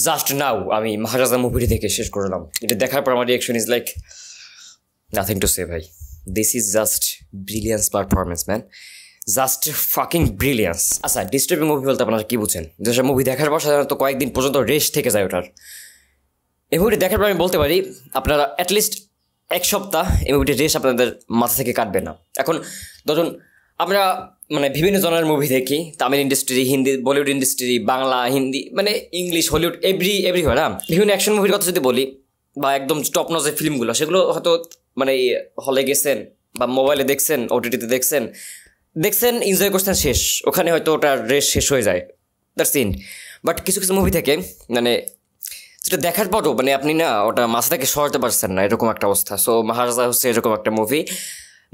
Just now আমি মহারাজা মুভিটি দেখে শেষ করলাম। এটা দেখার পর আমার reaction is like nothing to say ভাই। This is just brilliance performance man, just fucking brilliance. আচ্ছা, ডিস্টার্বিং মুভি বলতে আপনারা কী বুঝেন? যেসব মুভি দেখার পর সাধারণত কয়েকদিন পর্যন্ত রেস্ট থেকে যায় ওটার। এই মুভিটি দেখার পর আমি বলতে পারি আপনারা অ্যাটলিস্ট এক সপ্তাহ এই মুভিটির রেস্ট আপনাদের মাথা থেকে কাটবে না। এখন ধরুন আমরা মানে বিভিন্ন জনের মুভি দেখি, তামিল ইন্ডাস্ট্রি, হিন্দি, বলিউড ইন্ডাস্ট্রি, বাংলা, হিন্দি, মানে ইংলিশ, হলিউড, এভরিওয়ার। বিভিন্ন অ্যাকশন মুভির কথা যদি বলি বা একদম টপ নজের ফিল্মগুলো, সেগুলো হয়তো মানে হলে গেছেন বা মোবাইলে দেখছেন, ওটিটিতে দেখছেন, এনজয় করছেন, শেষ। ওখানে হয়তো ওটার রেস শেষ হয়ে যায়, দ্যাটস ইট। বাট কিছু কিছু মুভি থাকে মানে যেটা দেখার পরও মানে আপনি না ওটা মাথা থেকে সরাতে পারছেন না, এরকম একটা অবস্থা। সো মহারাজা হচ্ছে এরকম একটা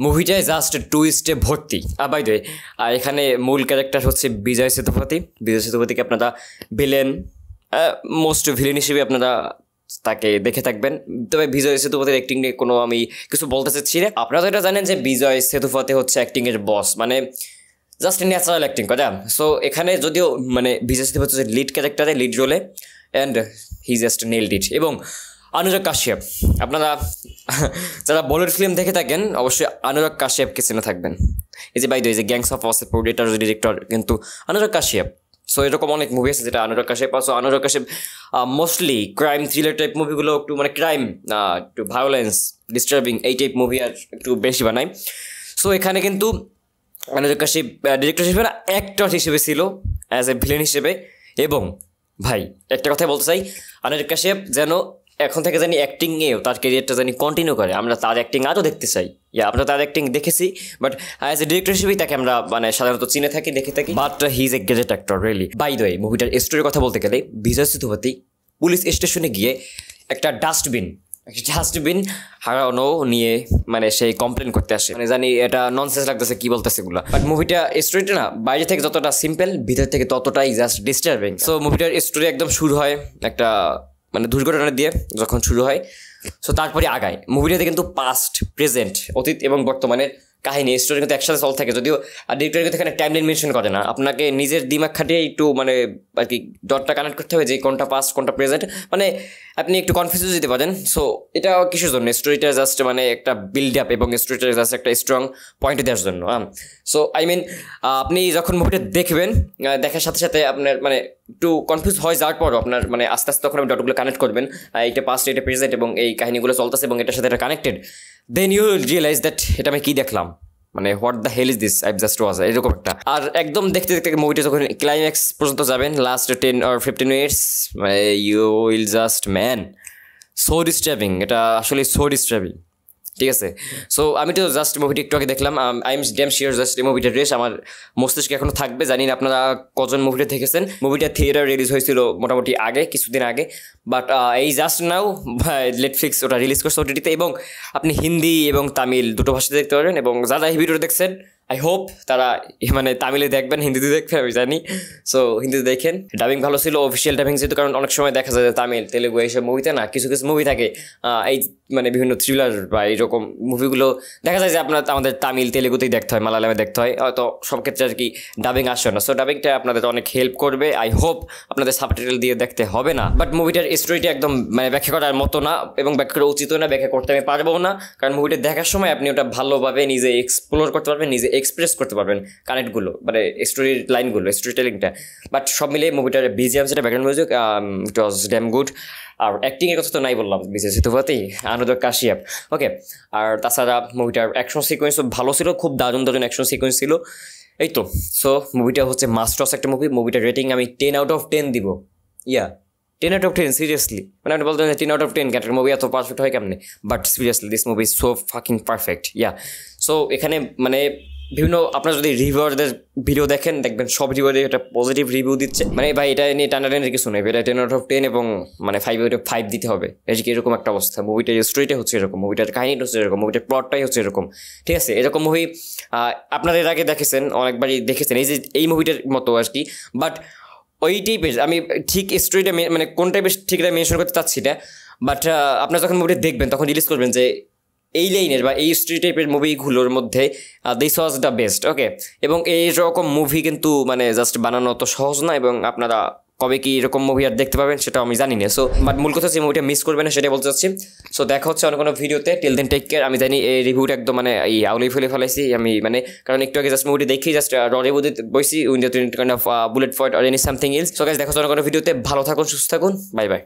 মুভিটায় জাস্ট টুইস্টে ভর্তি। বাই দ্য ওয়ে, আর এখানে মূল ক্যারেক্টার হচ্ছে বিজয় সেতুপতিকে আপনারা ভিলেন, মোস্ট ভিলেন হিসেবে আপনারা তাকে দেখে থাকবেন। তবে বিজয় সেতুপতির অ্যাক্টিং নিয়ে কোনো আমি কিছু বলতে চাচ্ছি না। আপনারা তো এটা জানেন যে বিজয় সেতুপতি হচ্ছে অ্যাক্টিংয়ের বস, মানে জাস্ট ন্যাচারাল অ্যাক্টিং করে। সো এখানে যদিও মানে বিজয় সেতুপতি হচ্ছে লিড ক্যারেক্টারে, লিড রোলে, and he just nailed it. এবং অনুরাগ কাশ্যপ, আপনারা যারা বলিউড ফিল্ম দেখে থাকেন অবশ্যই অনুরাগ কাশ্যপকে চিনে থাকবেন। এই যে বাই দ্য ওয়ে, যে গ্যাংস অফ ওয়াসেপুর, এটার ডিরেক্টর কিন্তু অনুরাগ কাশ্যপ। সো এরকম অনেক মুভি আছে যেটা Anurag Kashyap. So Anurag Kashyap mostly crime thriller type মুভিগুলো, একটু মানে ক্রাইম, একটু ভায়োলেন্স, ডিস্টার্বিং, এই টাইপ মুভি আর একটু বেশি বানায়। সো এখানে কিন্তু অনুরাগ কাশ্যপ ডিরেক্টর হিসেবে না, অ্যাক্টর হিসেবে ছিল, অ্যাজ এ ভিলেন হিসেবে। এবং ভাই একটা কথাই বলতে চাই, অনুরাগ কাশ্যপ যেন এখন থেকে জানি অ্যাক্টিংয়েও তার ক্যারিয়ারটা জানি কন্টিনিউ করে। আমরা তার অ্যাক্টিং আরও দেখতে চাই। আমরা তার অ্যাক্টিং দেখেছি, বাট অ্যাজ এ ডিরেক্টর হিসেবেই তাকে আমরা মানে সাধারণত চিনে থাকি, দেখে থাকি। But he is a great actor really. By the way, মুভিটার স্টোরির কথা বলতে গেলে বিজয় সেতুপতি পুলিশ স্টেশনে গিয়ে একটা ডাস্টবিন হারানো নিয়ে মানে সেই কমপ্লেন করতে আসে। মানে জানি এটা ননসেন্স লাগতেছে কি বলতেছে এগুলো, বাট মুভিটা স্টোরিটা না বাইরে থেকে যতটা সিম্পল, ভিতর থেকে ততটাই জাস্ট ডিস্টার্বিং। সো মুভিটার স্টোরি একদম শুরু হয় একটা মানে দুর্ঘটনা দিয়ে যখন শুরু হয়। সো তারপরে আগায় মুভিটাতে কিন্তু পাস্ট, প্রেজেন্ট, অতীত এবং বর্তমানের কাহিনী, স্টোরি কিন্তু একসাথে চল থাকে। যদিও ডিরেক্টর কিন্তু এখানে টাইমলাইন মেনশন করে না, আপনাকে নিজের দিমাগ খাটিয়ে একটু মানে আর কি ডটটা কানেক্ট করতে হবে যে কোনটা পাস্ট কোনটা প্রেজেন্ট, মানে আপনি একটু কনফিউজ যেতে পারেন। সো এটা কিসের জন্য? স্টোরিটা জাস্ট মানে একটা বিল্ড আপ এবং স্টোরিটা জাস্ট একটা স্ট্রং পয়েন্ট দেওয়ার জন্য। সো আই মিন আপনি যখন মুভিটা দেখবেন, দেখার সাথে সাথে আপনার মানে একটু কনফিউজ হয়ে যাওয়ার পরও আপনার মানে আস্তে আস্তে তখন আপনি ডটগুলো কানেক্ট করবেন, এইটা পাস্ট, এটা প্রেজেন্ট এবং এই কাহিনীগুলো চলতেছে এবং এটার সাথে এটা connected. Then you realise that এটা আমি কী দেখলাম, মানে what the hell is this, I just was, এরকম একটা। আর একদম দেখতে দেখতে মুভিটা যখন ক্লাইম্যাক্স পর্যন্ত যাবেন, লাস্ট 10 or 15 মিনিটস, মানে you will just man so disturbing. এটা আসলে সো ডিস্টার্বিং, ঠিক আছে? সো আমি তো জাস্ট মুভিটি একটু আগে দেখলাম, I am damn sure just এই মুভিটার রেস আমার মস্তিষ্কে এখনও থাকবে। জানি না আপনারা কজন মুভিটা দেখেছেন। মুভিটা থিয়েটার রিলিজ হয়েছিল মোটামুটি আগে, কিছুদিন আগে, বাট এই জাস্ট নাও নেটফ্লিক্স ওটা রিলিজ করছে ওটিটিতে, এবং আপনি হিন্দি এবং তামিল দুটো ভাষাতে দেখতে পারবেন। এবং যারা এই ভিডিওটা দেখছেন আই হোপ তারা মানে তামিলে দেখবেন, হিন্দিতে দেখবেন আমি জানি। সো হিন্দিতে দেখেন, ডাবিং ভালো ছিল, অফিসিয়াল ডাবিং যেহেতু। কারণ অনেক সময় দেখা যায় যে তামিল, তেলেগু এইসব মুভিতে না কিছু কিছু মুভি থাকে, এই মানে বিভিন্ন থ্রিলার বা এইরকম মুভিগুলো দেখা যায় যে আপনার আমাদের তামিল তেলেগুতেই দেখতে হয়, মালায়ালামে দেখতে হয়, হয়তো সব ক্ষেত্রে আর কি ডাবিং আসে না। সো ডাবিংটা আপনাদের অনেক হেল্প করবে। আই হোপ আপনাদের সাবটাইটেল দিয়ে দেখতে হবে না। বাট মুভিটার স্টোরিটা একদম মানে ব্যাখ্যা করার মতো না, এবং ব্যাখ্যা করা উচিত না, ব্যাখ্যা করতে আমি পারবো না। কারণ মুভিটা দেখার সময় আপনি ওটা ভালোভাবে নিজে এক্সপ্লোর করতে পারবেন, নিজে এক্সপ্রেস করতে পারবেন কানেক্টগুলো, মানে স্টোরির লাইনগুলো, স্টোরি টেলিংটা। বাট সব মিলিয়ে মুভিটার বিজিএম, সেটা ব্যাকগ্রাউন্ড মিউজিক, ইট ওয়াজ ড্যাম গুড। আর অ্যাক্টিংয়ের কথা তো নাই বললাম, বিজয় সেতুপতি, অনুরাগ কাশ্যপ, ওকে। আর তাছাড়া মুভিটার অ্যাকশন সিকোয়েন্সও ভালো ছিল, খুব দারুণ দারুণ অ্যাকশন সিকোয়েন্স ছিল। এই তো। সো মুভিটা হচ্ছে মাস্টার্স একটা মুভি। মুভিটার রেটিং আমি 10 out of 10 দিব। 10 out of 10, সিরিয়াসলি। মানে আপনি বলতেন 10 out of 10 ক্যাটার মুভি এত পারফেক্ট হয় কেমনে? But seriously this movie is so fucking perfect. So এখানে মানে বিভিন্ন আপনারা যদি রিভিউয়ারদের ভিডিও দেখবেন সব রিভিউয়ারে এটা পজিটিভ রিভিউ দিচ্ছে। মানে ভাই এটা নিয়ে টানাটানির কিছু নেই, এটা 10 out of 10 এবং মানে 5 দিতে হবে, এরকম একটা অবস্থা। মুভিটার স্টোরিটা হচ্ছে এরকম, মুভিটার কাহিনীটা হচ্ছে এরকম, মুভিটার প্লটটাই হচ্ছে এরকম, ঠিক আছে? এরকম মুভি আপনারা এর আগে দেখেছেন, অনেকবারই দেখেছেন, এই যে এই মুভিটার মতো আর কি। বাট ওই টাইপের আমি ঠিক স্টোরিটা মানে কোন টাইপের ঠিক এটা মেনশন করতে চাচ্ছি না। বাট আপনারা যখন মুভিটা দেখবেন তখন রিলিজ করবেন যে এই লাইনের বা এই স্টোরি টাইপের মুভিগুলোর মধ্যে দিস ওয়াজ দ্য বেস্ট, ওকে। এবং এইরকম মুভি কিন্তু মানে জাস্ট বানানো তো সহজ না, এবং আপনারা কবে কি এরকম মুভি আর দেখতে পাবেন সেটা আমি জানি না। সো বাট মূল কথা হচ্ছে মুভিটা মিস করবেন না সেটাই বলতে চাচ্ছি। সো দেখা হচ্ছে অন্য কোনো ভিডিওতে। Till then take care. আমি জানি এই রিভিউটা একদম মানে এই আউলি ফেলে ফেলাইছি আমি, মানে কারণ একটু আগে জাস্ট মুভিটি দেখি জাস্ট রিভিউ দিতে বসি win the kind of bullet point or any something else. So guys দেখা হচ্ছে অন্য কোনো ভিডিওতে। ভালো থাকুন, সুস্থ থাকুন, বাই বাই।